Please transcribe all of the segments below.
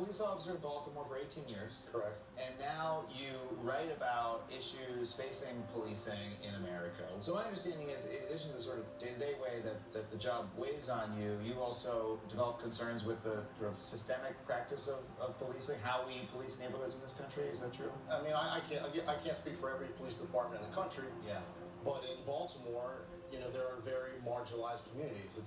police officer in Baltimore for 18 years. Correct. And now you write about issues facing policing in America. So my understanding is, in addition to the sort of day-to-day way that the job weighs on you, you also develop concerns with the sort of systemic practice of policing, how we police neighborhoods in this country. Is that true? I mean, I can't speak for every police department in the country. Yeah. But in Baltimore, there are very marginalized communities.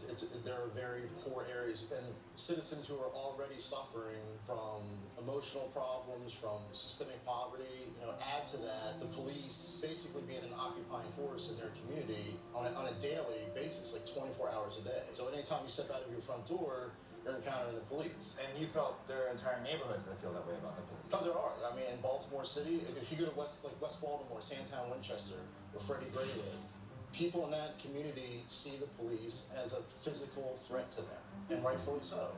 There are very poor areas, and citizens who are already suffering from emotional problems, from systemic poverty. Add to that the police basically being an occupying force in their community on a daily basis, like 24 hours a day. So anytime you step out of your front door, you're encountering the police. And you felt there are entire neighborhoods that feel that way about the police. Oh, there are. I mean, in Baltimore City, if you go to West Baltimore, Sandtown, Winchester, where Freddie Gray lived, people in that community see the police as a physical threat to them, and rightfully so.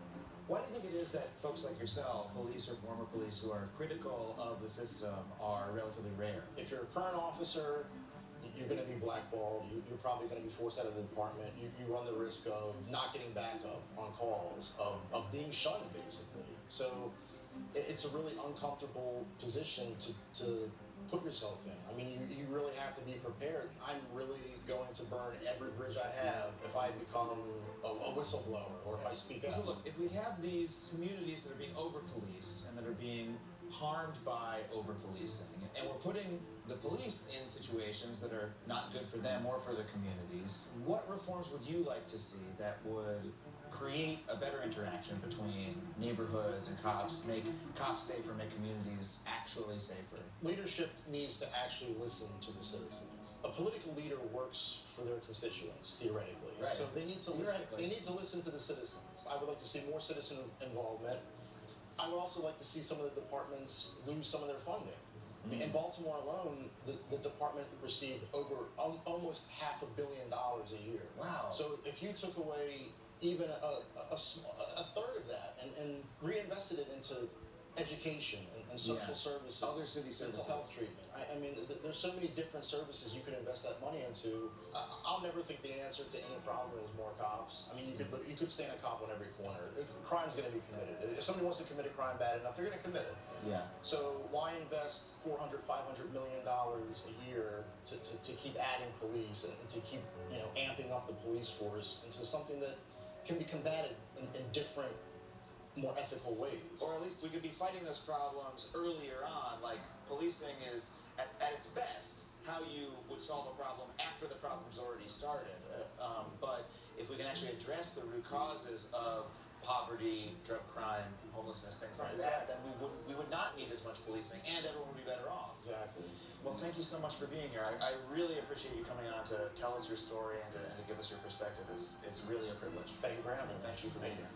Why do you think it is that folks like yourself, police or former police, who are critical of the system are relatively rare? If you're a current officer, you're going to be blackballed. You're probably going to be forced out of the department. You run the risk of not getting backup on calls, of being shunned, basically. So it's a really uncomfortable position to put yourself in. I mean, you really have to be prepared. I'm really going to burn every bridge I have if I become a whistleblower or if I speak out. So look, if we have these communities that are being over-policed and that are being harmed by over-policing, and we're putting the police in situations that are not good for them or for their communities, what reforms would you like to see that would create a better interaction between neighborhoods and cops, make cops safer, make communities actually safer? Leadership needs to actually listen to the citizens. A political leader works for their constituents, theoretically. Right. So they need to listen to the citizens. I would like to see more citizen involvement. I would also like to see some of the departments lose some of their funding. In Baltimore alone, the department received over almost $500 million a year. Wow. So if you took away even a third of that and reinvested it into education and social services, other city services, mental health treatment. I mean, there's so many different services you could invest that money into. I'll never think the answer to any problem is more cops. I mean, you could stand a cop on every corner. Crime's going to be committed. If somebody wants to commit a crime bad enough, they're going to commit it. Yeah. So why invest $400–500 million a year to keep adding police and to keep amping up the police force into something that can be combated in different, more ethical ways? Or at least we could be fighting those problems earlier on. Like, policing is, at its best, how you would solve a problem after the problem's already started. But if we can actually address the root causes of poverty, drug crime, homelessness, things like that, then we would not need as much policing, and everyone would be better off. Exactly. Well, thank you so much for being here. I really appreciate you coming on to tell us your story and to give us your perspective. It's really a privilege. Thank you for having me. Thank you for being here.